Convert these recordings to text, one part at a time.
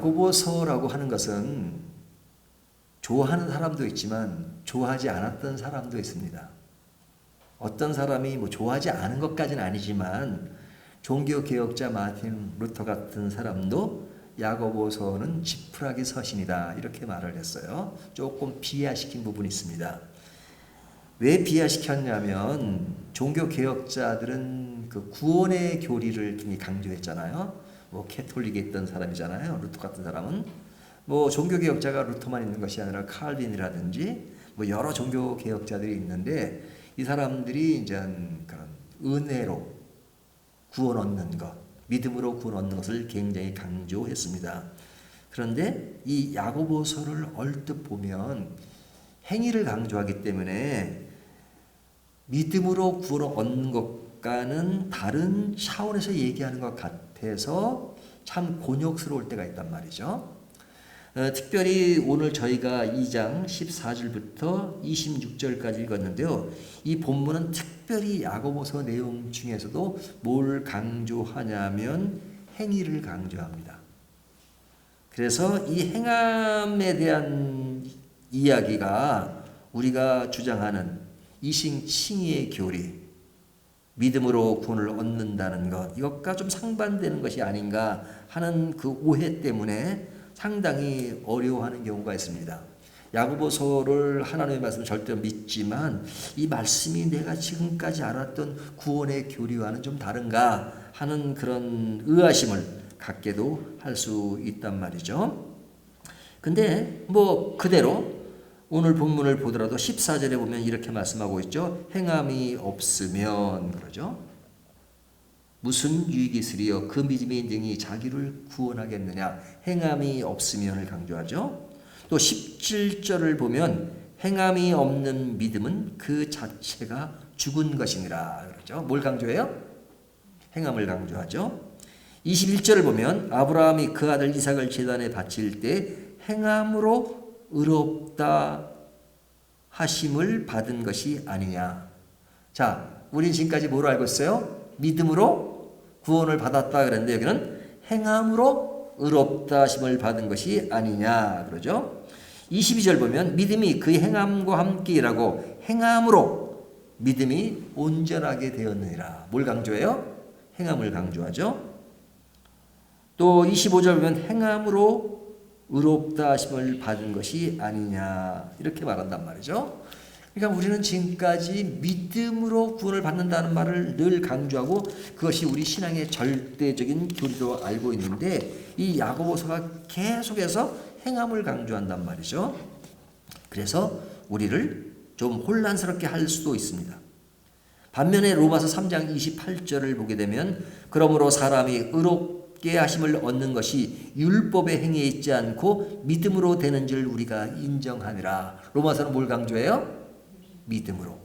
야고보서라고 하는 것은 좋아하는 사람도 있지만 좋아하지 않았던 사람도 있습니다. 어떤 사람이 뭐 좋아하지 않은 것까지는 아니지만 종교개혁자 마틴 루터 같은 사람도 야고보서는 지푸라기 서신이다 이렇게 말을 했어요. 조금 비하시킨 부분이 있습니다. 왜 비하시켰냐면 종교개혁자들은 그 구원의 교리를 굉장히 강조했잖아요. 뭐 캐톨릭에 있던 사람이잖아요. 루터 같은 사람은 뭐 종교개혁자가 루터만 있는 것이 아니라 칼빈이라든지 뭐 여러 종교개혁자들이 있는데 이 사람들이 이제 그런 은혜로 구원 얻는 것, 믿음으로 구원 얻는 것을 굉장히 강조했습니다. 그런데 이 야고보서를 얼뜻 보면 행위를 강조하기 때문에 믿음으로 구원 얻는 것과는 다른 차원에서 얘기하는 것 같아서 참 곤욕스러울 때가 있단 말이죠. 특별히 오늘 저희가 2장 14절부터 26절까지 읽었는데요. 이 본문은 특별히 야고보서 내용 중에서도 뭘 강조하냐면 행위를 강조합니다. 그래서 이 행함에 대한 이야기가 우리가 주장하는 이신칭의의 교리, 믿음으로 구원을 얻는다는 것, 이것과 좀 상반되는 것이 아닌가 하는 그 오해 때문에 상당히 어려워하는 경우가 있습니다. 야고보서를 하나님의 말씀을 절대 믿지만 이 말씀이 내가 지금까지 알았던 구원의 교리와는 좀 다른가 하는 그런 의아심을 갖게도 할 수 있단 말이죠. 근데 뭐 그대로 오늘 본문을 보더라도 14절에 보면 이렇게 말씀하고 있죠. 행함이 없으면 그러죠. 무슨 유익이 있으리요? 그 믿음이 능히 자기를 구원하겠느냐? 행함이 없으면을 강조하죠. 또 17절을 보면 행함이 없는 믿음은 그 자체가 죽은 것이니라 그러죠. 뭘 강조해요? 행함을 강조하죠. 21절을 보면 아브라함이 그 아들 이삭을 제단에 바칠 때 행함으로 의롭다 하심을 받은 것이 아니냐. 자, 우린 지금까지 뭘 알고 있어요? 믿음으로 구원을 받았다 그랬는데 여기는 행함으로 의롭다 하심을 받은 것이 아니냐 그러죠. 22절 보면 믿음이 그 행함과 함께 일하고 행함으로 믿음이 온전하게 되었느니라. 뭘 강조해요? 행함을 강조하죠. 또 25절 보면 행함으로 의롭다 하심을 받은 것이 아니냐 이렇게 말한단 말이죠. 그러니까 우리는 지금까지 믿음으로 구원을 받는다는 말을 늘 강조하고 그것이 우리 신앙의 절대적인 교리로 알고 있는데 이 야고보서가 계속해서 행함을 강조한단 말이죠. 그래서 우리를 좀 혼란스럽게 할 수도 있습니다. 반면에 로마서 3장 28절을 보게 되면 그러므로 사람이 의롭게 하심을 얻는 것이 율법의 행위에 있지 않고 믿음으로 되는 줄 우리가 인정하니라. 로마서는 뭘 강조해요? 믿음으로.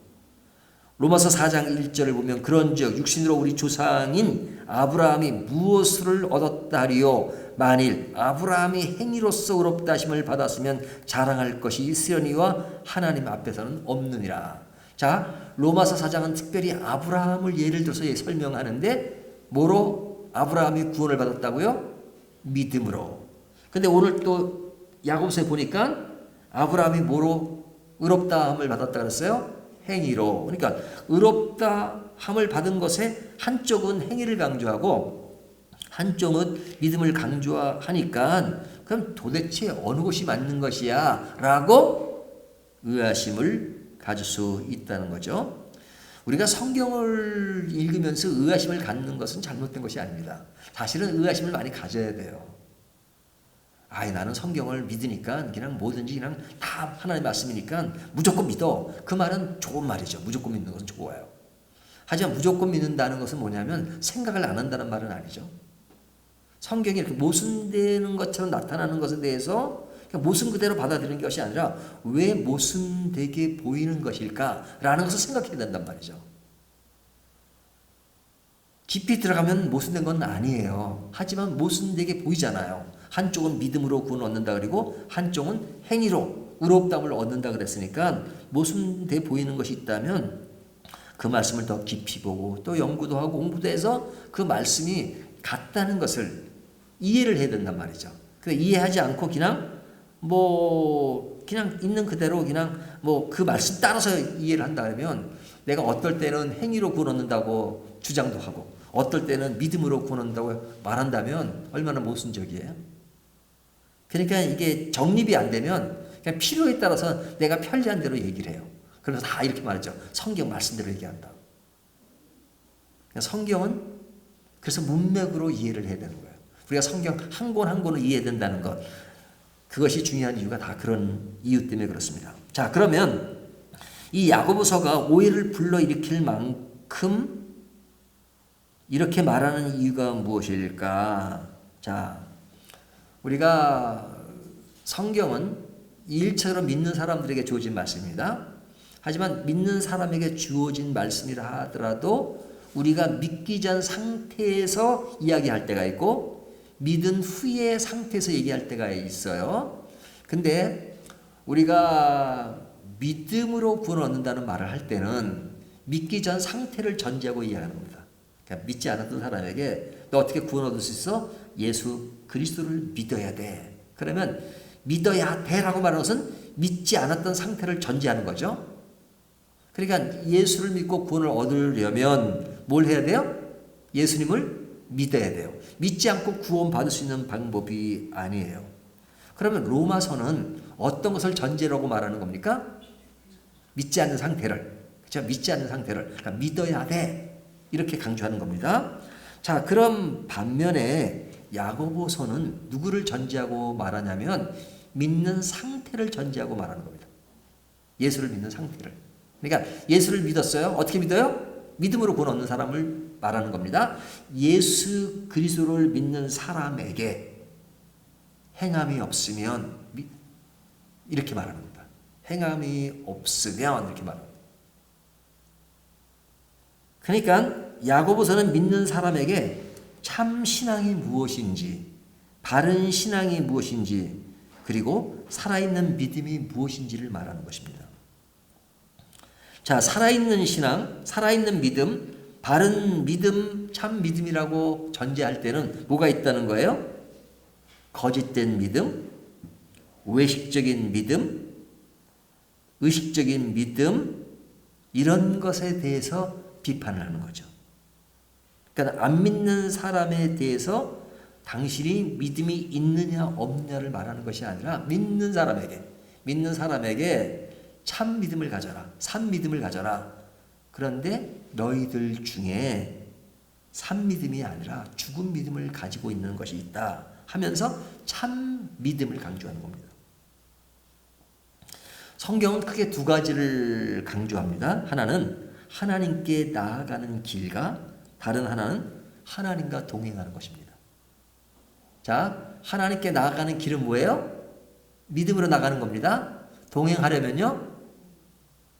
로마서 4장 1절을 보면 그런즉 육신으로 우리 조상인 아브라함이 무엇을 얻었다 하리요? 만일 아브라함이 행위로서 의롭다 하심을 받았으면 자랑할 것이 있으려니와 하나님 앞에서는 없느니라. 자, 로마서 4장은 특별히 아브라함을 예를 들어서 설명하는데 뭐로 아브라함이 구원을 받았다고요? 믿음으로. 근데 오늘 또 야고보서에 보니까 아브라함이 뭐로 의롭다함을 받았다 그랬어요? 행위로. 그러니까 의롭다함을 받은 것에 한쪽은 행위를 강조하고 한쪽은 믿음을 강조하니까 그럼 도대체 어느 것이 맞는 것이야? 라고 의아심을 가질 수 있다는 거죠. 우리가 성경을 읽으면서 의아심을 갖는 것은 잘못된 것이 아닙니다. 사실은 의아심을 많이 가져야 돼요. 나는 성경을 믿으니까 그냥 뭐든지 그냥 다 하나님의 말씀이니까 무조건 믿어. 그 말은 좋은 말이죠. 무조건 믿는 것은 좋아요. 하지만 무조건 믿는다는 것은 뭐냐면 생각을 안 한다는 말은 아니죠. 성경이 이렇게 모순되는 것처럼 나타나는 것에 대해서 모순 그대로 받아들이는 것이 아니라 왜 모순되게 보이는 것일까라는 것을 생각해야 된단 말이죠. 깊이 들어가면 모순된 건 아니에요. 하지만 모순되게 보이잖아요. 한쪽은 믿음으로 구원 얻는다 그리고 한쪽은 행위로 의롭다함을 얻는다 그랬으니까 모순돼 보이는 것이 있다면 그 말씀을 더 깊이 보고 또 연구도 하고 공부도 해서 그 말씀이 같다는 것을 이해를 해야 된단 말이죠. 이해하지 않고 그냥 있는 그대로 그냥 그 말씀 따라서 이해를 한다 그러면 내가 어떨 때는 행위로 구원 얻는다고 주장도 하고 어떨 때는 믿음으로 구원 얻는다고 말한다면 얼마나 모순적이에요. 그러니까 이게 정립이 안 되면 그냥 필요에 따라서 내가 편리한 대로 얘기를 해요. 그래서 다 이렇게 말하죠. 성경 말씀대로 얘기한다. 성경은 그래서 문맥으로 이해를 해야 되는 거예요. 우리가 성경 한 권 한 권을 이해해야 된다는 것. 그것이 중요한 이유가 다 그런 이유 때문에 그렇습니다. 자, 그러면 이 야고보서가 오해를 불러일으킬 만큼 이렇게 말하는 이유가 무엇일까? 자, 우리가 성경은 일처럼 믿는 사람들에게 주어진 말씀입니다. 하지만 믿는 사람에게 주어진 말씀이라 하더라도 우리가 믿기 전 상태에서 이야기할 때가 있고 믿은 후의 상태에서 얘기할 때가 있어요. 근데 우리가 믿음으로 구원 얻는다는 말을 할 때는 믿기 전 상태를 전제하고 이야기하는 겁니다. 그러니까 믿지 않았던 사람에게 너 어떻게 구원 얻을 수 있어? 예수 그리스도를 믿어야 돼. 그러면 믿어야 돼라고 말하는 것은 믿지 않았던 상태를 전제하는 거죠. 그러니까 예수를 믿고 구원을 얻으려면 뭘 해야 돼요? 예수님을 믿어야 돼요. 믿지 않고 구원 받을 수 있는 방법이 아니에요. 그러면 로마서는 어떤 것을 전제라고 말하는 겁니까? 믿지 않는 상태를. 그렇죠? 믿지 않는 상태를. 그러니까 믿어야 돼. 이렇게 강조하는 겁니다. 자, 그럼 반면에 야고보서는 누구를 전제하고 말하냐면 믿는 상태를 전제하고 말하는 겁니다. 예수를 믿는 상태를. 그러니까 예수를 믿었어요. 어떻게 믿어요? 믿음으로 구원 얻는 사람을 말하는 겁니다. 예수 그리스도를 믿는 사람에게 행함이 없으면 이렇게 말하는 겁니다. 행함이 없으면 이렇게 말합니다. 그러니까 야고보서는 믿는 사람에게 참 신앙이 무엇인지, 바른 신앙이 무엇인지, 그리고 살아있는 믿음이 무엇인지를 말하는 것입니다. 자, 살아있는 신앙, 살아있는 믿음, 바른 믿음, 참 믿음이라고 전제할 때는 뭐가 있다는 거예요? 거짓된 믿음, 외식적인 믿음, 의식적인 믿음, 이런 것에 대해서 비판을 하는 거죠. 그러니까 안 믿는 사람에 대해서 당신이 믿음이 있느냐 없느냐를 말하는 것이 아니라 믿는 사람에게 참 믿음을 가져라. 산 믿음을 가져라. 그런데 너희들 중에 산 믿음이 아니라 죽은 믿음을 가지고 있는 것이 있다 하면서 참 믿음을 강조하는 겁니다. 성경은 크게 두 가지를 강조합니다. 하나는 하나님께 나아가는 길과 다른 하나는 하나님과 동행하는 것입니다. 자, 하나님께 나아가는 길은 뭐예요? 믿음으로 나가는 겁니다. 동행하려면요,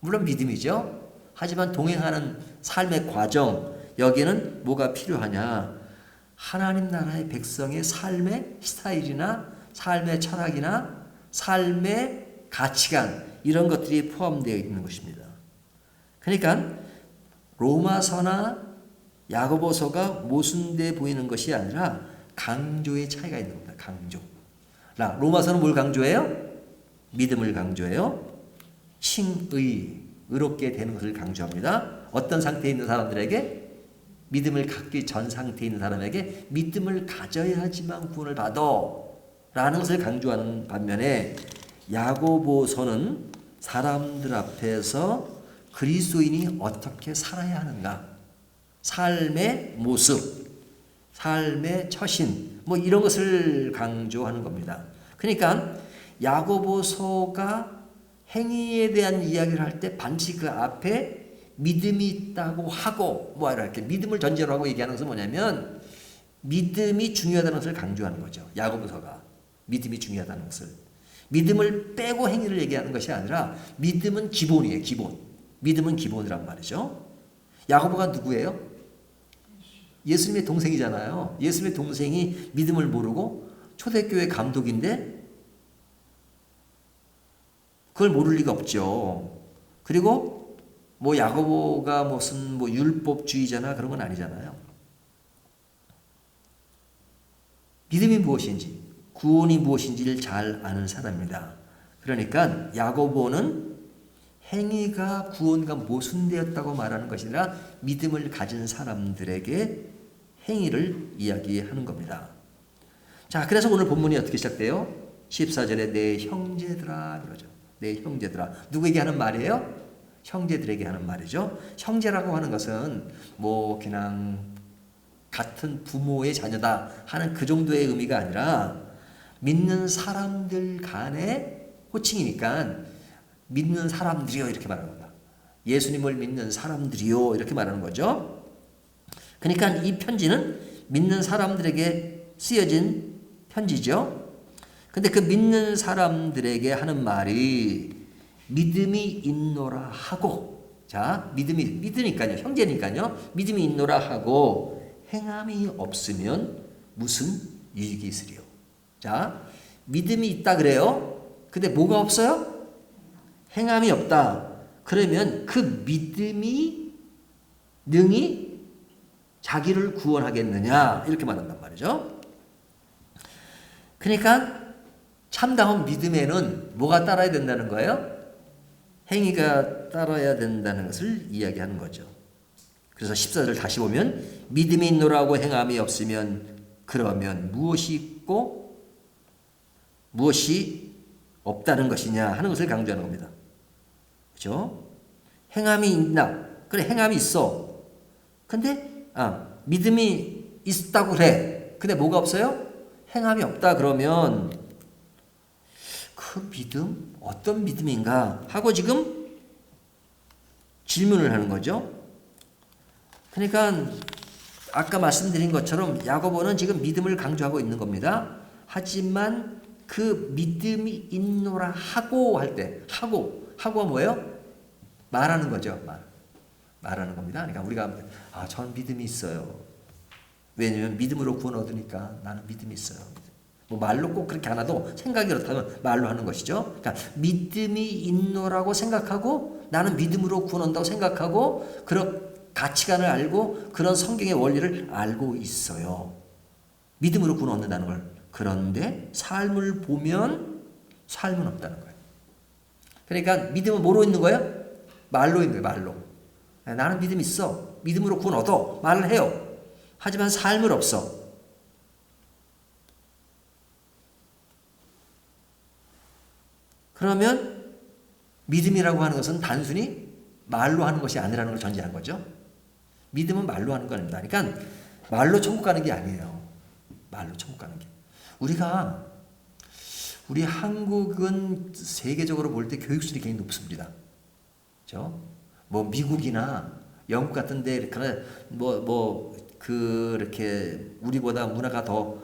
물론 믿음이죠. 하지만 동행하는 삶의 과정, 여기에는 뭐가 필요하냐? 하나님 나라의 백성의 삶의 스타일이나 삶의 철학이나 삶의 가치관, 이런 것들이 포함되어 있는 것입니다. 그러니까 로마서나 야고보서가 모순돼 보이는 것이 아니라 강조의 차이가 있는 겁니다. 강조. 로마서는 뭘 강조해요? 믿음을 강조해요. 의롭게 되는 것을 강조합니다. 어떤 상태에 있는 사람들에게? 믿음을 갖기 전 상태에 있는 사람에게 믿음을 가져야지만 구원을 받아 라는 것을 강조하는 반면에 야고보서는 사람들 앞에서 그리스도인이 어떻게 살아야 하는가, 삶의 모습, 삶의 처신, 이런 것을 강조하는 겁니다. 그러니까 야고보서가 행위에 대한 이야기를 할 때 반드시 그 앞에 믿음이 있다고 하고 이렇게 믿음을 전제로 하고 얘기하는 것은 뭐냐면 믿음이 중요하다는 것을 강조하는 거죠. 야고보서가 믿음이 중요하다는 것을. 믿음을 빼고 행위를 얘기하는 것이 아니라 믿음은 기본이에요. 기본. 믿음은 기본이란 말이죠. 야고보가 누구예요? 예수님의 동생이잖아요. 예수님의 동생이 믿음을 모르고 초대교회 감독인데 그걸 모를 리가 없죠. 그리고 야고보가 무슨 율법주의자나 그런 건 아니잖아요. 믿음이 무엇인지, 구원이 무엇인지를 잘 아는 사람입니다. 그러니까 야고보는 행위가 구원과 모순되었다고 말하는 것이 아니라 믿음을 가진 사람들에게 행위를 이야기하는 겁니다. 자, 그래서 오늘 본문이 어떻게 시작돼요? 14절에 내 형제들아 그러죠. 내 형제들아. 누구에게 하는 말이에요? 형제들에게 하는 말이죠. 형제라고 하는 것은 뭐 그냥 같은 부모의 자녀다 하는 그 정도의 의미가 아니라 믿는 사람들 간의 호칭이니까 믿는 사람들이요 이렇게 말하는 겁니다. 예수님을 믿는 사람들이요 이렇게 말하는 거죠. 그러니까 이 편지는 믿는 사람들에게 쓰여진 편지죠. 근데 그 믿는 사람들에게 하는 말이 믿음이 있노라 하고, 자, 믿으니까요, 형제니까요, 믿음이 있노라 하고 행함이 없으면 무슨 유익이 있으리요. 자, 믿음이 있다 그래요. 근데 뭐가 없어요? 행함이 없다. 그러면 그 믿음이 능히 자기를 구원하겠느냐 이렇게 말한단 말이죠. 그러니까 참다운 믿음에는 뭐가 따라야 된다는 거예요? 행위가 따라야 된다는 것을 이야기하는 거죠. 그래서 14절을 다시 보면 믿음이 있노라고 행함이 없으면 그러면 무엇이 있고 무엇이 없다는 것이냐 하는 것을 강조하는 겁니다. 그렇죠? 행함이 있나? 그래, 행함이 있어. 근데 믿음이 있다고 그래. 근데 뭐가 없어요? 행함이 없다 그러면 그 믿음 어떤 믿음인가 하고 지금 질문을 하는 거죠. 그러니까 아까 말씀드린 것처럼 야고보는 지금 믿음을 강조하고 있는 겁니다. 하지만 그 믿음이 있노라 하고 할 때 하고가 뭐예요? 말하는 거죠. 말하는 겁니다. 그러니까 우리가 전 믿음이 있어요. 왜냐하면 믿음으로 구원 얻으니까 나는 믿음이 있어요. 뭐 말로 꼭 그렇게 안 해도 생각이 그렇다면 말로 하는 것이죠. 그러니까 믿음이 있노라고 생각하고 나는 믿음으로 구원 얻는다고 생각하고 그런 가치관을 알고 그런 성경의 원리를 알고 있어요. 믿음으로 구원 얻는다는 걸. 그런데 삶을 보면 삶은 없다는 거예요. 그러니까 믿음은 뭐로 있는 거예요? 말로 있는 거예요. 말로. 나는 믿음 있어. 믿음으로 구원 얻어. 말을 해요. 하지만 삶은 없어. 그러면 믿음이라고 하는 것은 단순히 말로 하는 것이 아니라는 걸 전제한 거죠. 믿음은 말로 하는 거 아닙니다. 그러니까 말로 천국 가는 게 아니에요. 말로 천국 가는 게. 우리 한국은 세계적으로 볼 때 교육 수준이 굉장히 높습니다. 그렇죠? 뭐 미국이나 영국 같은 데 그렇게 우리보다 문화가 더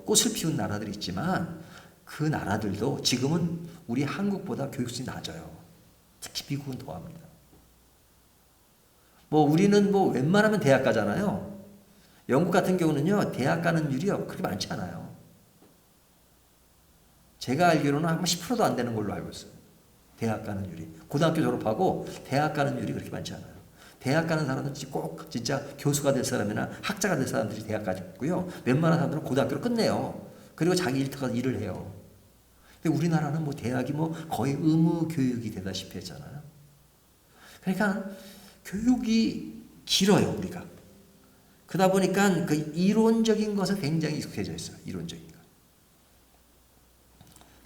꽃을 피운 나라들이 있지만 그 나라들도 지금은 우리 한국보다 교육 수준이 낮아요. 특히 미국은 더합니다. 우리는 웬만하면 대학 가잖아요. 영국 같은 경우는요, 대학 가는 율이 그렇게 많지 않아요. 제가 알기로는 아마 10%도 안 되는 걸로 알고 있어요. 대학 가는 율이. 고등학교 졸업하고 대학 가는 율이 그렇게 많지 않아요. 대학 가는 사람은 꼭 진짜 교수가 될 사람이나 학자가 될 사람들이 대학 가고요. 웬만한 사람들은 고등학교를 끝내요. 그리고 자기 일을 해요. 근데 우리나라는 대학이 거의 의무 교육이 되다시피 했잖아요. 그러니까 교육이 길어요, 우리가. 그러다 보니까 그 이론적인 것에 굉장히 익숙해져 있어요. 이론적인 것.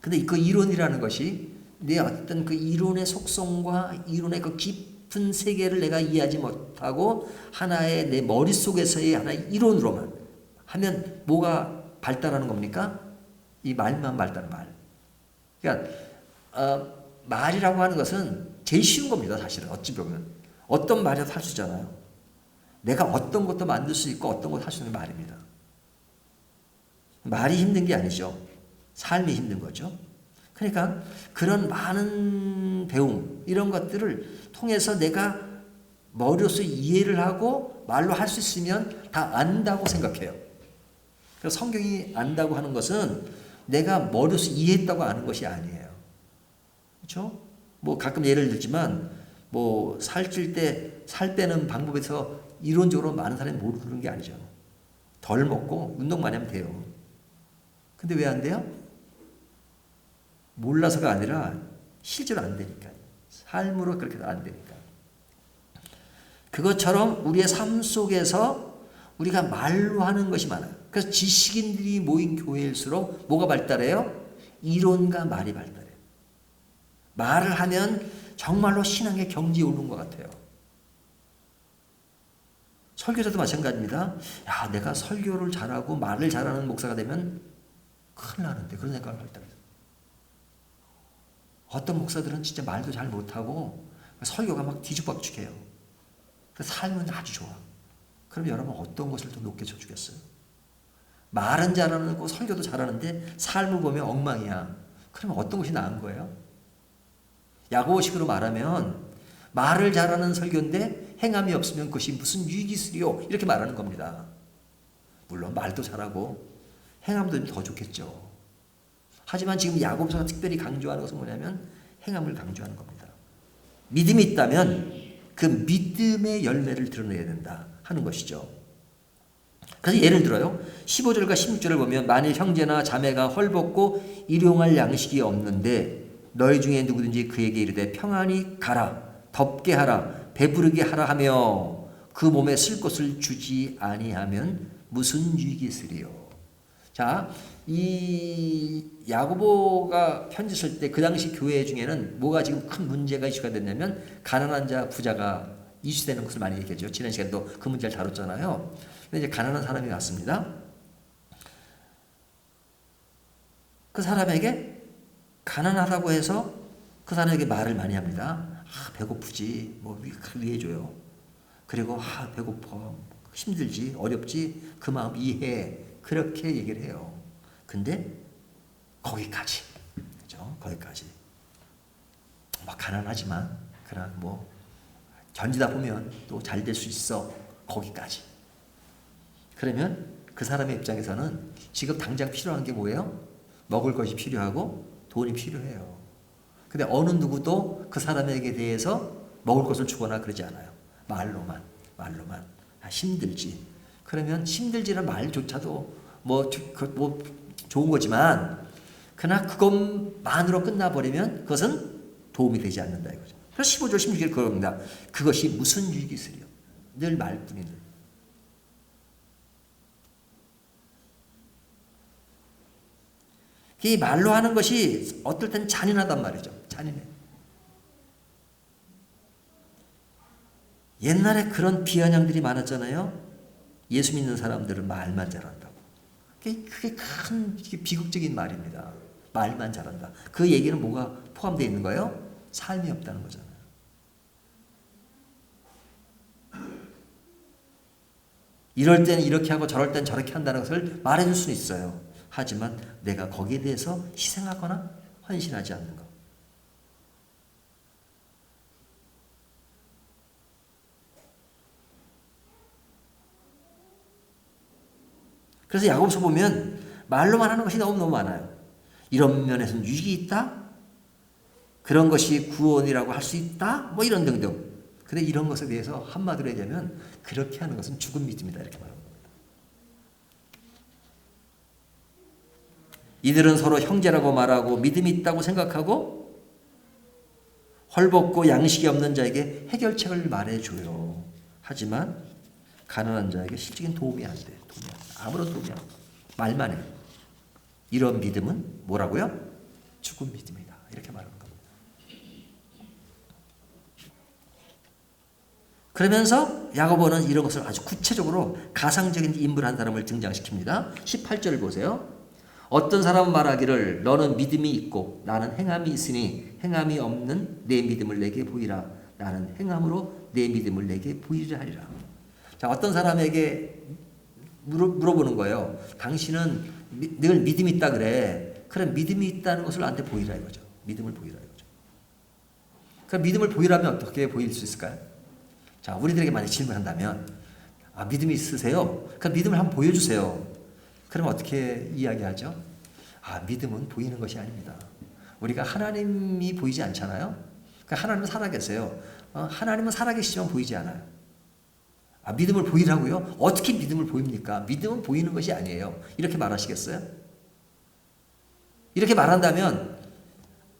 근데 그 이론이라는 것이 내 어떤 그 이론의 속성과 이론의 그 깊은 세계를 내가 이해하지 못하고 하나의 내 머릿속에서의 하나의 이론으로만 하면 뭐가 발달하는 겁니까? 이 말만 발달하는 말. 그러니까 말이라고 하는 것은 제일 쉬운 겁니다. 사실은 어찌 보면. 어떤 말이라도 할 수 있잖아요. 내가 어떤 것도 만들 수 있고 어떤 것도 할 수 있는 말입니다. 말이 힘든 게 아니죠. 삶이 힘든 거죠. 그러니까 그런 많은 배움 이런 것들을 통해서 내가 머리로서 이해를 하고 말로 할 수 있으면 다 안다고 생각해요. 그래서 성경이 안다고 하는 것은 내가 머리로서 이해했다고 아는 것이 아니에요. 그렇죠? 가끔 예를 들지만 살찔 때 살 빼는 방법에서 이론적으로 많은 사람이 모르는 게 아니죠. 덜 먹고 운동 많이 하면 돼요. 근데 왜 안 돼요? 몰라서가 아니라 실제로 안 되니까. 삶으로 그렇게 안 되니까. 그것처럼 우리의 삶 속에서 우리가 말로 하는 것이 많아요. 그래서 지식인들이 모인 교회일수록 뭐가 발달해요? 이론과 말이 발달해요. 말을 하면 정말로 신앙의 경지에 오르는 것 같아요. 설교자도 마찬가지입니다. 야, 내가 설교를 잘하고 말을 잘하는 목사가 되면 큰일 나는데, 그런 생각을 할 때가 있어요. 어떤 목사들은 진짜 말도 잘 못하고 설교가 막 뒤죽박죽해요. 삶은 아주 좋아. 그럼 여러분 어떤 것을 더 높게 쳐주겠어요? 말은 잘하고 설교도 잘하는데 삶을 보면 엉망이야. 그러면 어떤 것이 나은 거예요? 야고보식으로 말하면 말을 잘하는 설교인데 행함이 없으면 그것이 무슨 유익이 있으리요? 이렇게 말하는 겁니다. 물론 말도 잘하고 행함도 더 좋겠죠. 하지만 지금 야고보서가 특별히 강조하는 것은 뭐냐면 행함을 강조하는 겁니다. 믿음이 있다면 그 믿음의 열매를 드러내야 된다 하는 것이죠. 그래서 예를 들어요. 15절과 16절을 보면 만일 형제나 자매가 헐벗고 일용할 양식이 없는데 너희 중에 누구든지 그에게 이르되 평안히 가라 덥게 하라 배부르게 하라 하며 그 몸에 쓸 것을 주지 아니하면 무슨 유익이 있으리요. 자, 이 야고보가 편지 쓸 때 그 당시 교회 중에는 뭐가 지금 큰 문제가 이슈가 됐냐면 가난한 자 부자가 이슈되는 것을 많이 얘기했죠. 지난 시간에도 그 문제를 다뤘잖아요. 근데 이제 가난한 사람이 왔습니다. 그 사람에게 가난하다고 해서 그 사람에게 말을 많이 합니다. 아, 배고프지, 뭐 위해줘요. 그리고 아, 배고파, 힘들지, 어렵지, 그 마음 이해해. 그렇게 얘기를 해요. 근데 거기까지, 그죠? 거기까지. 막 가난하지만 그러나 뭐 견디다 보면 또 잘 될 수 있어. 거기까지. 그러면 그 사람의 입장에서는 지금 당장 필요한 게 뭐예요? 먹을 것이 필요하고 돈이 필요해요. 근데 어느 누구도 그 사람에게 대해서 먹을 것을 주거나 그러지 않아요. 말로만. 아, 힘들지. 그러면 힘들지는 말조차도 뭐 좋은 거지만 그러나 그것만으로 끝나버리면 그것은 도움이 되지 않는다 이거죠. 그래서 15절 16절 그럽니다. 그것이 무슨 유익이 있으리요. 늘 말뿐이는. 이 말로 하는 것이 어떨 땐 잔인하단 말이죠. 잔인해. 옛날에 그런 비아냥들이 많았잖아요. 예수 믿는 사람들은 말만 잘한다고. 그게 큰 비극적인 말입니다. 말만 잘한다. 그 얘기는 뭐가 포함되어 있는 거예요? 삶이 없다는 거잖아요. 이럴 때는 이렇게 하고 저럴 때는 저렇게 한다는 것을 말해줄 수는 있어요. 하지만 내가 거기에 대해서 희생하거나 헌신하지 않는 것. 그래서 야고보서 보면 말로만 하는 것이 너무너무 많아요. 이런 면에서는 유익이 있다? 그런 것이 구원이라고 할 수 있다? 뭐 이런 등등. 근데 이런 것에 대해서 한마디로 얘기하면 그렇게 하는 것은 죽은 믿음이다 이렇게 말합니다. 이들은 서로 형제라고 말하고 믿음이 있다고 생각하고 헐벗고 양식이 없는 자에게 해결책을 말해줘요. 하지만 가난한 자에게 실질적인 도움이 안 돼요. 아무런 도움이 안 돼요. 말만 해요. 이런 믿음은 뭐라고요? 죽은 믿음이다. 이렇게 말하는 겁니다. 그러면서 야고보는 이런 것을 아주 구체적으로 가상적인 인물 한 사람을 등장시킵니다. 18절을 보세요. 어떤 사람은 말하기를 너는 믿음이 있고 나는 행함이 있으니 행함이 없는 내 믿음을 내게 보이라. 나는 행함으로 내 믿음을 내게 보이려 하리라. 자, 어떤 사람에게 물어보는 거예요. 당신은 늘 믿음이 있다 그래. 그럼 믿음이 있다는 것을 나한테 보이라 이거죠. 믿음을 보이라 이거죠. 그럼 믿음을 보이라면 어떻게 보일 수 있을까요? 자, 우리들에게 만약 질문한다면 아, 믿음이 있으세요? 그럼 믿음을 한번 보여주세요. 그럼 어떻게 이야기하죠? 아, 믿음은 보이는 것이 아닙니다. 우리가 하나님이 보이지 않잖아요. 그러니까 하나님은 살아계세요. 하나님은 살아계시지만 보이지 않아요. 아, 믿음을 보이라고요? 어떻게 믿음을 보입니까? 믿음은 보이는 것이 아니에요. 이렇게 말하시겠어요? 이렇게 말한다면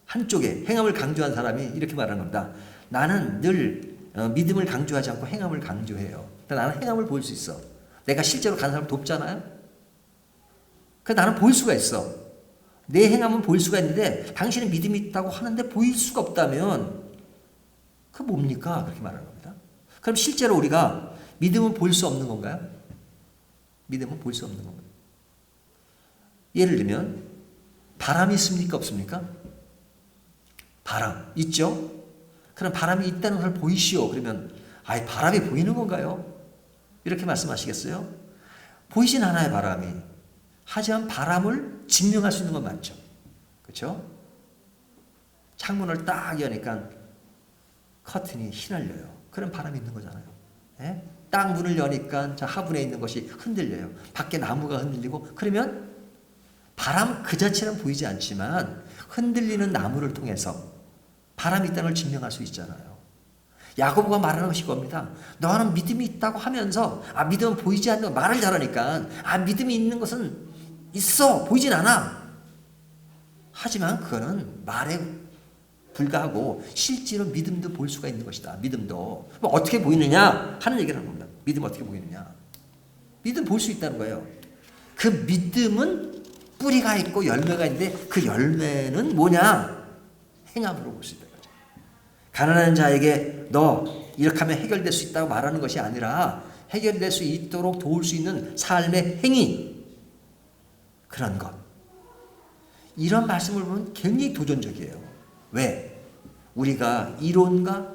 한쪽에 행함을 강조한 사람이 이렇게 말하는 겁니다. 나는 늘 믿음을 강조하지 않고 행함을 강조해요. 나는 행함을 보일 수 있어. 내가 실제로 간 사람을 돕잖아요. 나는 보일 수가 있어. 내 행함은 보일 수가 있는데 당신은 믿음이 있다고 하는데 보일 수가 없다면 그 뭡니까? 그렇게 말하는 겁니다. 그럼 실제로 우리가 믿음은 보일 수 없는 건가요? 믿음은 보일 수 없는 건가요? 예를 들면 바람이 있습니까? 없습니까? 바람 있죠? 그럼 바람이 있다는 걸 보이시오. 그러면 아이 바람이 보이는 건가요? 이렇게 말씀하시겠어요? 보이진 않아요, 바람이. 하지만 바람을 증명할 수 있는 건 맞죠. 그렇죠? 창문을 딱 여니까 커튼이 휘날려요. 그럼 바람이 있는 거잖아요. 예? 딱 문을 여니까 화분에 있는 것이 흔들려요. 밖에 나무가 흔들리고 그러면 바람 그 자체는 보이지 않지만 흔들리는 나무를 통해서 바람이 있다는 걸 증명할 수 있잖아요. 야고보가 말하는 것이 겁니다. 너는 믿음이 있다고 하면서 믿음은 보이지 않는 말을 잘하니까 믿음이 있는 것은 있어 보이진 않아. 하지만 그거는 말에 불과하고 실제로 믿음도 볼 수가 있는 것이다. 믿음도 어떻게 보이느냐 하는 얘기를 하는 겁니다. 믿음 어떻게 보이느냐? 믿음 볼 수 있다는 거예요. 그 믿음은 뿌리가 있고 열매가 있는데 그 열매는 뭐냐? 행함으로 볼 수 있다. 가난한 자에게 너 이렇게 하면 해결될 수 있다고 말하는 것이 아니라 해결될 수 있도록 도울 수 있는 삶의 행위, 그런 것. 이런 말씀을 보면 굉장히 도전적이에요. 왜? 우리가 이론과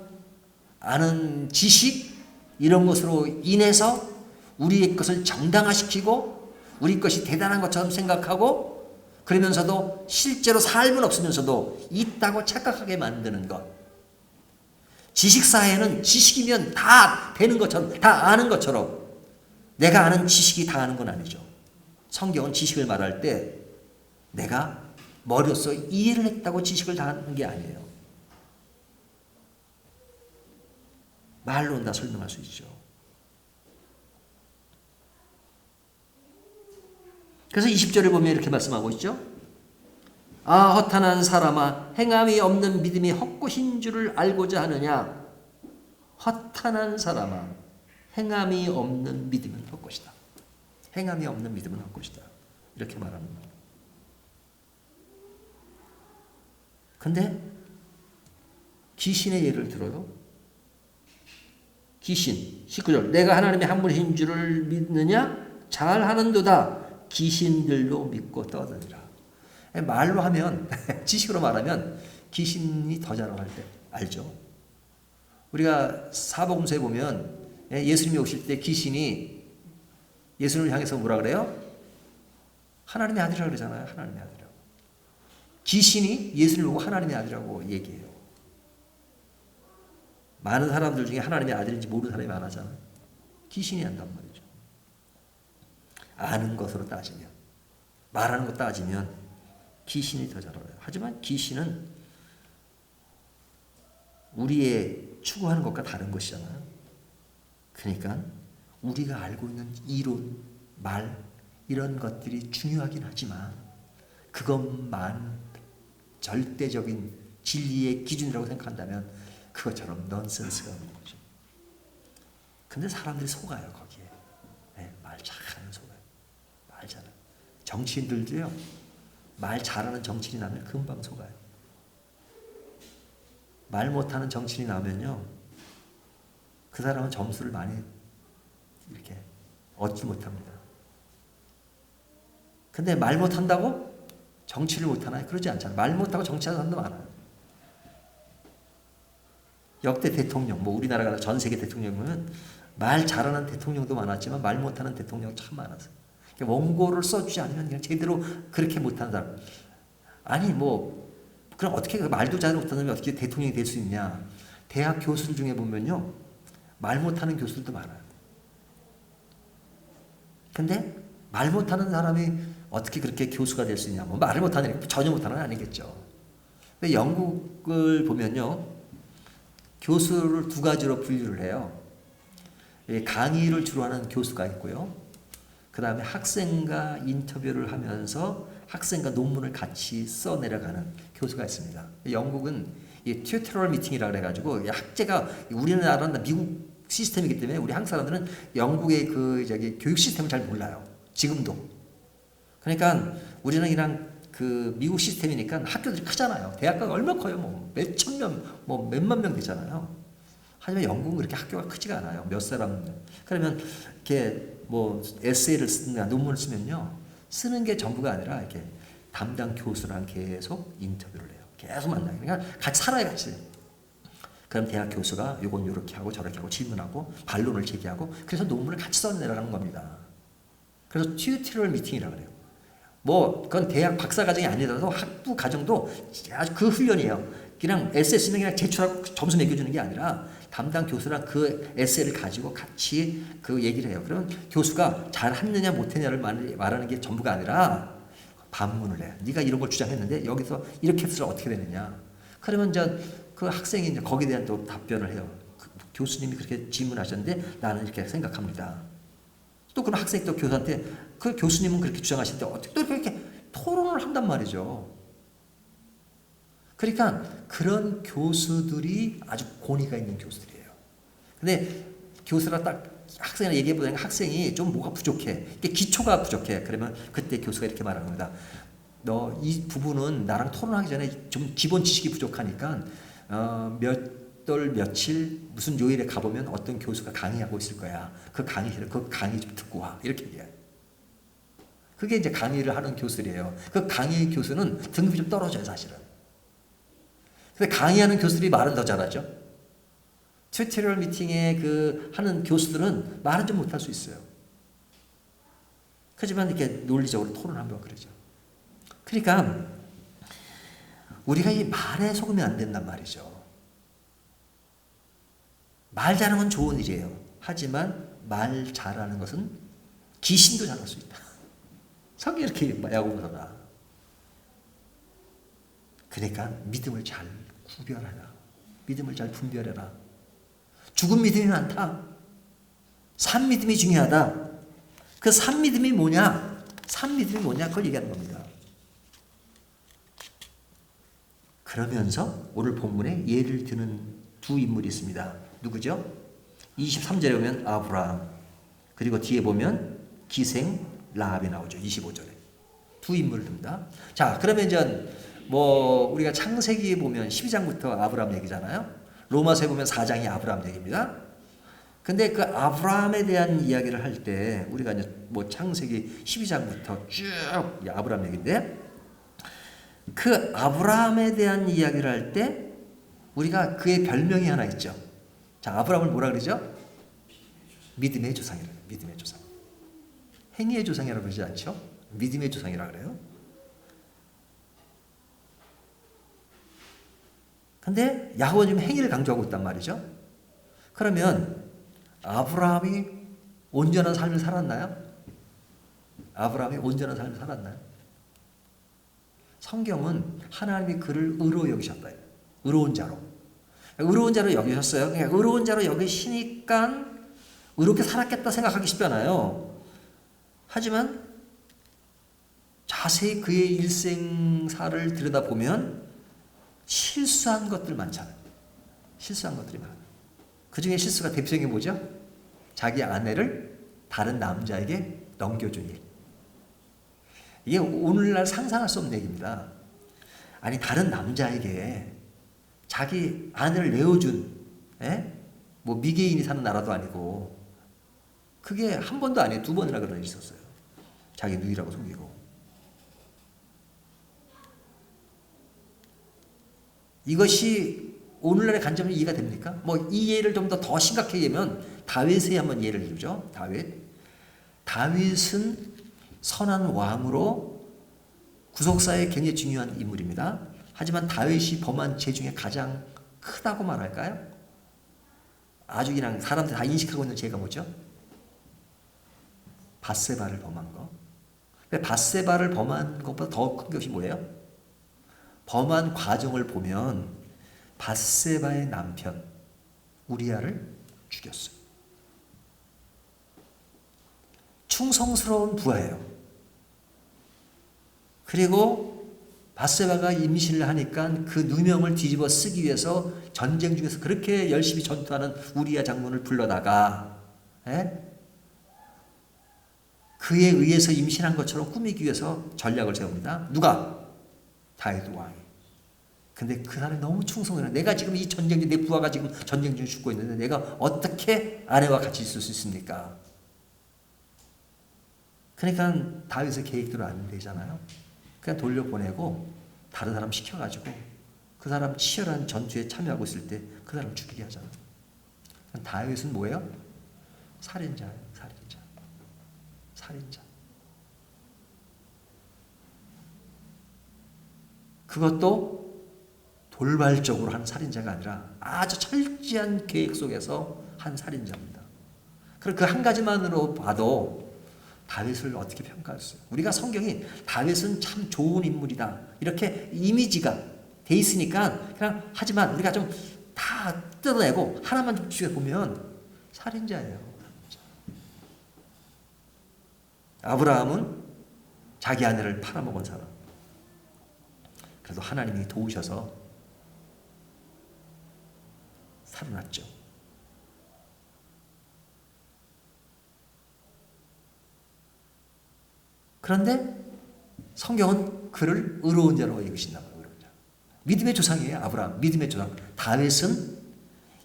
아는 지식 이런 것으로 인해서 우리의 것을 정당화시키고 우리 것이 대단한 것처럼 생각하고 그러면서도 실제로 삶은 없으면서도 있다고 착각하게 만드는 것. 지식사회는 지식이면 다 되는 것처럼 다 아는 것처럼 내가 아는 지식이 다 아는 건 아니죠. 성경은 지식을 말할 때 내가 머리로서 이해를 했다고 지식을 다 하는 게 아니에요. 말로는 다 설명할 수 있죠. 그래서 20절에 보면 이렇게 말씀하고 있죠. 허탄한 사람아 행함이 없는 믿음이 헛것인 줄을 알고자 하느냐. 허탄한 사람아 행함이 없는 믿음은 헛것이다. 행함이 없는 믿음은 헛것이다. 이렇게 말합니다. 근데 귀신의 예를 들어요. 귀신 19절 내가 하나님의 한 분이신 줄을 믿느냐? 잘하는도다. 귀신들도 믿고 떠드니라. 말로 하면 지식으로 말하면 귀신이 더 잘할 때 알죠. 우리가 사복음서에 보면 예수님이 오실 때 귀신이 예수님을 향해서 뭐라 그래요? 하나님의 아들이라고 그러잖아요. 하나님의 아들이라고. 귀신이 예수님을 보고 하나님의 아들이라고 얘기해요. 많은 사람들 중에 하나님의 아들인지 모르는 사람이 많아잖아요. 귀신이 한단 말이죠. 아는 것으로 따지면 말하는 것 따지면 귀신이 더 잘 알아요. 하지만 귀신은 우리의 추구하는 것과 다른 것이잖아요. 그러니까 우리가 알고 있는 이론, 말 이런 것들이 중요하긴 하지만 그것만 절대적인 진리의 기준이라고 생각한다면 그것처럼 넌센스가 없는 거죠. 근데 사람들이 속아요 거기에. 말 잘하는 속아요. 말 잘하는. 정치인들도요. 말 잘하는 정치인이 나면 금방 속아요. 말 못하는 정치인이 나면요. 그 사람은 점수를 많이 이렇게 얻지 못합니다. 근데 말 못한다고 정치를 못하나요? 그러지 않잖아요. 말 못하고 정치하는 사람도 많아요. 역대 대통령, 우리나라가 전 세계 대통령 보면 말 잘하는 대통령도 많았지만 말 못하는 대통령 참 많았어요. 원고를 써주지 않으면 그냥 제대로 그렇게 못하는 사람. 아니 그럼 어떻게 말도 잘 못하면 어떻게 대통령이 될 수 있냐. 대학 교수들 중에 보면요. 말 못하는 교수들도 많아요. 근데 말 못하는 사람이 어떻게 그렇게 교수가 될 수 있냐. 말을 못하는 전혀 못하는 건 아니겠죠. 근데 영국을 보면요. 교수를 두 가지로 분류를 해요. 강의를 주로 하는 교수가 있고요. 그 다음에 학생과 인터뷰를 하면서 학생과 논문을 같이 써내려가는 교수가 있습니다. 영국은 이 튜토럴 미팅이라고 해가지고 학제가 우리나라는 미국 시스템이기 때문에 우리 한국 사람들은 영국의 그 교육 시스템을 잘 몰라요. 지금도. 그러니까 우리는 그냥 그 미국 시스템이니까 학교들이 크잖아요. 대학가가 얼마나 커요. 뭐 몇천 명, 뭐 몇만 명 되잖아요. 하지만 영국은 그렇게 학교가 크지가 않아요. 몇 사람. 그러면 이렇게 뭐 에세이를 쓰거나 논문을 쓰면요. 쓰는 게 전부가 아니라 이렇게 담당 교수랑 계속 인터뷰를 해요. 계속 만나요. 그러니까 같이 살아요, 같이. 그럼 대학 교수가 요건 요렇게 하고 저렇게 하고 질문하고 반론을 제기하고 그래서 논문을 같이 써내려가는 겁니다. 그래서 튜토리얼 미팅이라고 그래요. 뭐 그건 대학 박사과정이 아니더라도 학부 과정도 아주 그 훈련이에요. 그냥 에세이 쓰면 그냥 제출하고 점수 매겨주는 게 아니라 담당 교수랑 그 에세이를 가지고 같이 그 얘기를 해요. 그러면 교수가 잘했느냐 못했느냐를 말하는 게 전부가 아니라 반문을 해요. 네가 이런 걸 주장했는데 여기서 이렇게 했으면 어떻게 되느냐. 그러면 이제 그 학생이 이제 거기에 대한 또 답변을 해요. 그 교수님이 그렇게 질문하셨는데 나는 이렇게 생각합니다. 또 그럼 학생이 또 교수한테 그 교수님은 그렇게 주장하시는데 어떻게 또 이렇게 토론을 한단 말이죠. 그러니까 그런 교수들이 아주 권위가 있는 교수들이에요. 근데 교수가 딱 학생이랑 얘기해보니까 학생이 좀 뭐가 부족해. 기초가 부족해. 그러면 그때 교수가 이렇게 말하는 겁니다. 너 이 부분은 나랑 토론하기 전에 좀 기본 지식이 부족하니까 몇 달 며칠 무슨 요일에 가보면 어떤 교수가 강의하고 있을 거야. 그 강의 좀 듣고 와. 이렇게 얘기해요. 그게 이제 강의를 하는 교수들이에요. 그 강의 교수는 등급이 좀 떨어져요, 사실은. 근데 강의하는 교수들이 말은 더 잘하죠. 튜토리얼 미팅에 그 하는 교수들은 말은 좀 못할 수 있어요. 하지만 이렇게 논리적으로 토론하면 그러죠. 그러니까 우리가 이 말에 속으면 안 된단 말이죠. 말 잘하는 건 좋은 일이에요. 하지만 말 잘하는 것은 귀신도 잘할 수 있다. 성경이 이렇게 야고보서가. 그러니까 믿음을 잘 구별하라. 믿음을 잘 분별해라. 죽은 믿음이 많다. 산 믿음이 중요하다. 그 산 믿음이 뭐냐? 산 믿음이 뭐냐? 그걸 얘기하는 겁니다. 그러면서 오늘 본문에 예를 드는 두 인물이 있습니다. 누구죠? 23절에 보면 아브라함, 그리고 뒤에 보면 기생 라합이 나오죠. 25절에. 두 인물을 듭니다. 자, 그러면 이제 뭐 우리가 창세기에 보면 12장부터 아브라함 얘기잖아요. 로마서에 보면 4장이 아브라함 얘기입니다. 근데 그 아브라함에 대한 이야기를 할 때 우리가 이제 뭐 창세기 12장부터 쭉 아브라함 얘기인데 그 아브라함에 대한 이야기를 할 때 우리가 그의 별명이 하나 있죠. 자, 아브라함을 뭐라 그러죠? 믿음의 조상이라고 해요. 믿음의 조상. 행위의 조상이라고 그러지 않죠? 믿음의 조상이라고 그래요. 근데 야고보는 지금 행위를 강조하고 있단 말이죠. 그러면 아브라함이 온전한 삶을 살았나요? 아브라함이 온전한 삶을 살았나요? 성경은 하나님이 그를 의로 여기셨다. 의로운 자로. 의로운 자로 여기셨어요. 그러니까 의로운 자로 여기시니까 의롭게 살았겠다 생각하기 쉽잖아요. 하지만 자세히 그의 일생사를 들여다보면 실수한 것들 많잖아요. 실수한 것들이 많아요. 그 중에 실수가 대표적인 게 뭐죠? 자기 아내를 다른 남자에게 넘겨준 일. 이게 오늘날 상상할 수 없는 얘기입니다. 아니 다른 남자에게 자기 아내를 내어준, 뭐 미개인이 사는 나라도 아니고 그게 한 번도 아니에요. 두 번이나 그런 일이 있었어요. 자기 누이라고 속이고. 이것이 오늘날의 관점으로 이해가 됩니까? 뭐 이 예를 좀 더 심각하게 하면 다윗의 한번 예를 들죠. 다윗은 선한 왕으로 구속사에 굉장히 중요한 인물입니다. 하지만 다윗이 범한 죄 중에 가장 크다고 말할까요? 아주 그냥 사람들이 다 인식하고 있는 죄가 뭐죠? 밧세바를 범한 거. 밧세바를 범한 것보다 더 큰 것이 뭐예요? 범한 과정을 보면 밧세바의 남편 우리아를 죽였어요. 충성스러운 부하예요. 그리고 밧세바가 임신을 하니까 그 누명을 뒤집어 쓰기 위해서 전쟁 중에서 그렇게 열심히 전투하는 우리야 장군을 불러다가 그에 의해서 임신한 것처럼 꾸미기 위해서 전략을 세웁니다. 누가? 다윗 왕이. 근데 그 사람이 너무 충성해요. 내가 지금 이 전쟁 중에 내 부하가 지금 전쟁 중에 죽고 있는데 내가 어떻게 아내와 같이 있을 수 있습니까? 그러니까 다윗의 계획대로 안 되잖아요. 그냥 돌려보내고 다른 사람 시켜가지고 그 사람 치열한 전투에 참여하고 있을 때 그 사람 죽이게 하잖아요. 다윗은 뭐예요? 살인자예요. 살인자. 그것도 돌발적으로 한 살인자가 아니라 아주 철저한 계획 속에서 한 살인자입니다. 그리고 그 한 가지만으로 봐도 다윗을 어떻게 평가했어요? 우리가 성경이 다윗은 참 좋은 인물이다 이렇게 이미지가 돼 있으니까 그냥 하지만 우리가 좀 다 뜯어내고 하나만 좀 보면 살인자예요. 아브라함은 자기 아내를 팔아먹은 사람. 그래도 하나님이 도우셔서 살아났죠. 그런데 성경은 그를 의로운 자로 여기신다. 믿음의 조상이에요. 아브라함. 믿음의 조상. 다윗은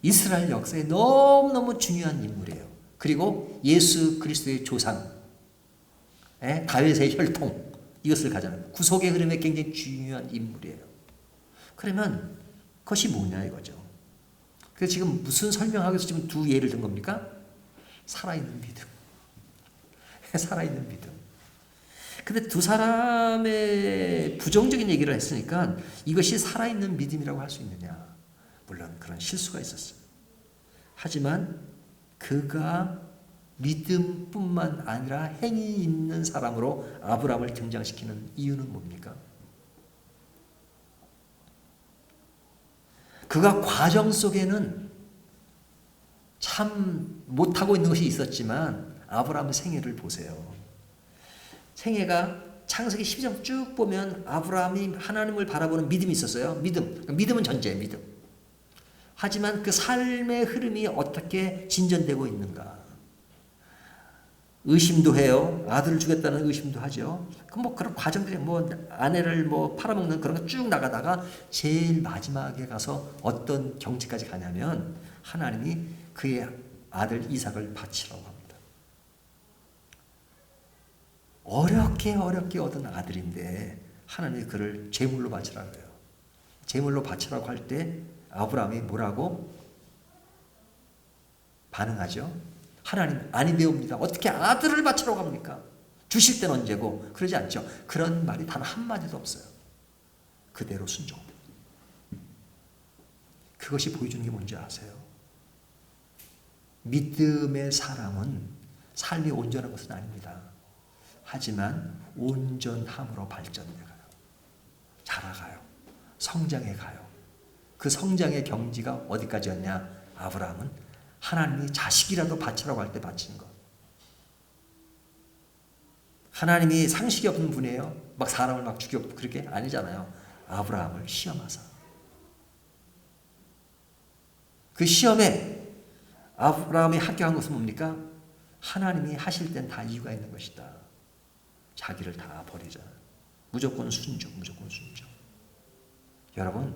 이스라엘 역사에 너무너무 중요한 인물이에요. 그리고 예수 그리스도의 조상. 다윗의 혈통. 이것을 가져는 구속의 흐름에 굉장히 중요한 인물이에요. 그러면 그것이 뭐냐 이거죠. 그래서 지금 무슨 설명하기 위해서 지금 두 예를 든 겁니까? 살아있는 믿음. 살아있는 믿음. 근데 두 사람의 부정적인 얘기를 했으니까 이것이 살아있는 믿음이라고 할 수 있느냐. 물론 그런 실수가 있었어요. 하지만 그가 믿음뿐만 아니라 행위 있는 사람으로 아브라함을 등장시키는 이유는 뭡니까? 그가 과정 속에는 참 못하고 있는 것이 있었지만 아브라함의 생애를 보세요. 생애가 창세기 12장 쭉 보면 아브라함이 하나님을 바라보는 믿음이 있었어요. 믿음은 전제예요. 믿음. 하지만 그 삶의 흐름이 어떻게 진전되고 있는가. 의심도 해요. 아들을 주겠다는 의심도 하죠. 그런 과정들이 아내를 팔아먹는 그런 거 쭉 나가다가 제일 마지막에 가서 어떤 경지까지 가냐면 하나님이 그의 아들 이삭을 바치라고 합니다. 어렵게 얻은 아들인데 하나님이 그를 제물로 바치라고 해요. 제물로 바치라고 할 때 아브라함이 뭐라고 반응하죠? 하나님 아니되옵니다. 어떻게 아들을 바치라고 합니까? 주실 때는 언제고? 그러지 않죠. 그런 말이 단 한마디도 없어요. 그대로 순종. 그것이 보여주는 게 뭔지 아세요? 믿음의 사람은 삶이 온전한 것은 아닙니다. 하지만 온전함으로 발전해 가요. 자라가요. 성장해 가요. 그 성장의 경지가 어디까지였냐? 아브라함은 하나님이 자식이라도 바치라고 할 때 바치는 것. 하나님이 상식이 없는 분이에요. 사람을 죽여 그렇게 아니잖아요. 아브라함을 시험하사. 그 시험에 아브라함이 합격한 것은 뭡니까? 하나님이 하실 땐 다 이유가 있는 것이다. 자기를 다 버리자. 무조건 순종. 여러분,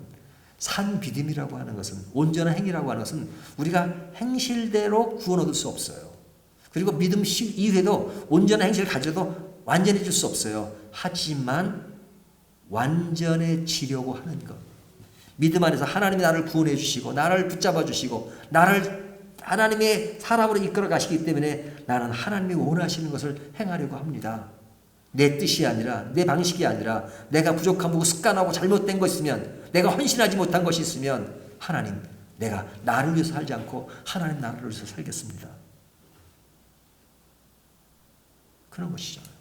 산 믿음이라고 하는 것은, 온전한 행위라고 하는 것은 우리가 행실대로 구원 얻을 수 없어요. 그리고 믿음 이외에도 온전한 행실을 가져도 완전해질 수 없어요. 하지만 완전해지려고 하는 것. 믿음 안에서 하나님이 나를 구원해 주시고 나를 붙잡아 주시고 나를 하나님의 사람으로 이끌어 가시기 때문에 나는 하나님이 원하시는 것을 행하려고 합니다. 내 뜻이 아니라 내 방식이 아니라 내가 부족하고 습관하고 잘못된 것이 있으면 내가 헌신하지 못한 것이 있으면 하나님 내가 나를 위해서 살지 않고 하나님 나를 위해서 살겠습니다. 그런 것이잖아요.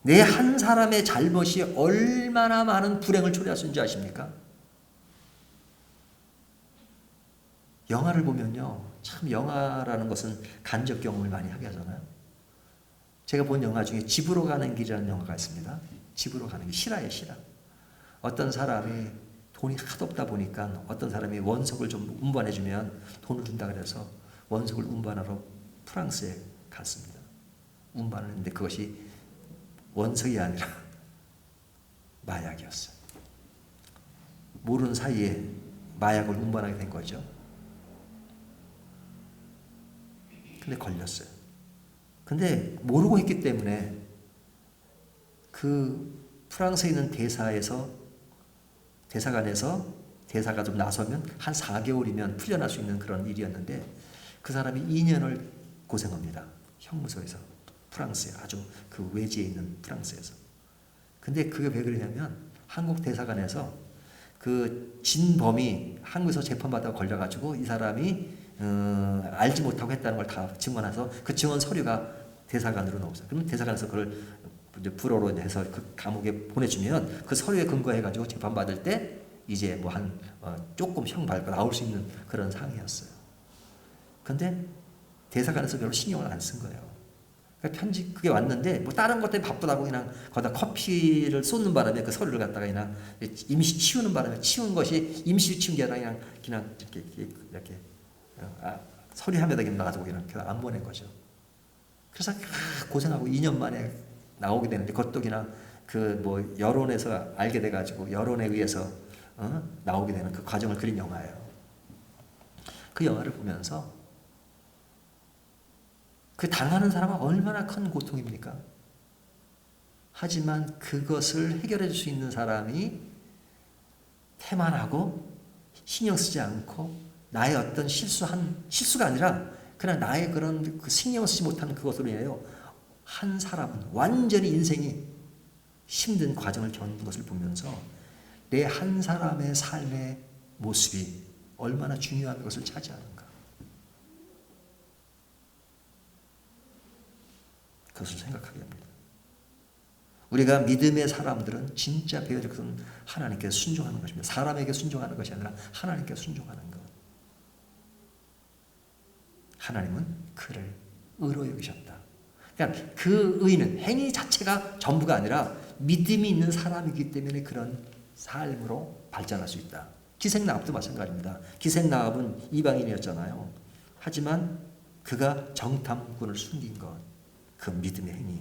내 한 사람의 잘못이 얼마나 많은 불행을 초래할 수 있는지 아십니까? 영화를 보면요, 참 영화라는 것은 간접 경험을 많이 하게 하잖아요. 제가 본 영화 중에 집으로 가는 길이라는 영화가 있습니다. 집으로 가는 길, 실화예요, 실화. 어떤 사람이 돈이 하도 없다 보니까 어떤 사람이 원석을 좀 운반해주면 돈을 준다 그래서 원석을 운반하러 프랑스에 갔습니다. 운반을 했는데 그것이 원석이 아니라 마약이었어요. 모르는 사이에 마약을 운반하게 된 거죠. 근데 걸렸어요. 근데 모르고 했기 때문에 그 프랑스에 있는 대사관에서 대사가 좀 나서면 한 4개월이면 풀려날 수 있는 그런 일이었는데 그 사람이 2년을 고생합니다. 형무소에서. 프랑스에 아주 그 외지에 있는 프랑스에서. 근데 그게 왜 그러냐면 한국 대사관에서 그 진범이 한국에서 재판받다가 걸려가지고 이 사람이 알지 못하고 했다는 걸 다 증언해서 그 증언 서류가 대사관으로 나오죠. 그러면 대사관에서 그걸 이제 불어로 해서 그 감옥에 보내주면 그 서류에 근거해가지고 재판받을 때 이제 뭐 한 조금 형 받고 나올 수 있는 그런 상황이었어요. 근데 대사관에서 별로 신경을 안 쓴 거예요. 그러니까 편지 그게 왔는데 뭐 다른 것 때문에 바쁘다고 그냥 거기다 커피를 쏟는 바람에 그 서류를 갖다가 그냥 임시 치우는 바람에 치운 것이 임시 치운 게 아니라 그냥 이렇게 서류함에다 나가지고 그냥 안 보낸 거죠. 그래서 고생하고 2년 만에 나오게 되는데 그것도 그냥 그 뭐 여론에서 알게 돼가지고 여론에 의해서 나오게 되는 그 과정을 그린 영화예요. 그 영화를 보면서 그 당하는 사람은 얼마나 큰 고통입니까? 하지만 그것을 해결해 줄 수 있는 사람이 태만하고 신경 쓰지 않고 나의 어떤 실수가 아니라 그냥 나의 그런 그 신경 쓰지 못하는 그것으로 인하여 한 사람은 완전히 인생이 힘든 과정을 겪는 것을 보면서 내 한 사람의 삶의 모습이 얼마나 중요한 것을 차지하는가. 그것을 생각하게 합니다. 우리가 믿음의 사람들은 진짜 배워야 될 것은 하나님께 순종하는 것입니다. 사람에게 순종하는 것이 아니라 하나님께 순종하는 것. 하나님은 그를 의로 여기셨다. 그러니까 그 의는 행위 자체가 전부가 아니라 믿음이 있는 사람이기 때문에 그런 삶으로 발전할 수 있다. 기생나합도 마찬가지입니다. 기생나합은 이방인이었잖아요. 하지만 그가 정탐꾼을 숨긴 것, 그 믿음의 행위,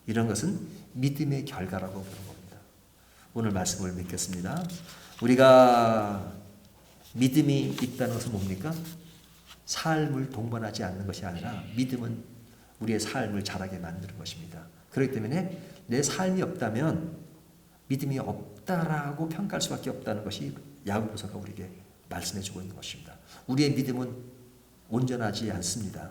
이런 것은 믿음의 결과라고 부르는 겁니다. 오늘 말씀을 맺겠습니다. 우리가 믿음이 있다는 것은 뭡니까? 삶을 동반하지 않는 것이 아니라 믿음은 우리의 삶을 자라게 만드는 것입니다. 그렇기 때문에 내 삶이 없다면 믿음이 없다라고 평가할 수밖에 없다는 것이 야고보서가 우리에게 말씀해 주고 있는 것입니다. 우리의 믿음은 온전하지 않습니다.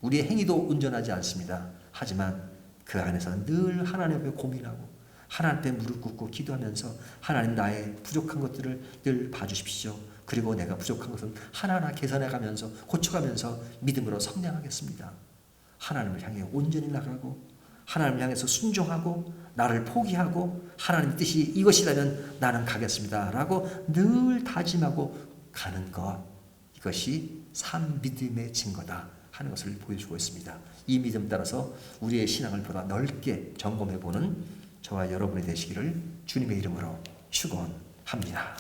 우리의 행위도 온전하지 않습니다. 하지만 그 안에서 늘 하나님 앞에 고민하고 하나님 앞에 무릎 꿇고 기도하면서 하나님 나의 부족한 것들을 늘 봐주십시오. 그리고 내가 부족한 것은 하나하나 개선해가면서 고쳐가면서 믿음으로 성장하겠습니다. 하나님을 향해 온전히 나가고 하나님을 향해서 순종하고 나를 포기하고 하나님 뜻이 이것이라면 나는 가겠습니다 라고 늘 다짐하고 가는 것, 이것이 참 믿음의 증거다 하는 것을 보여주고 있습니다. 이 믿음 따라서 우리의 신앙을 보다 넓게 점검해보는 저와 여러분이 되시기를 주님의 이름으로 축원합니다.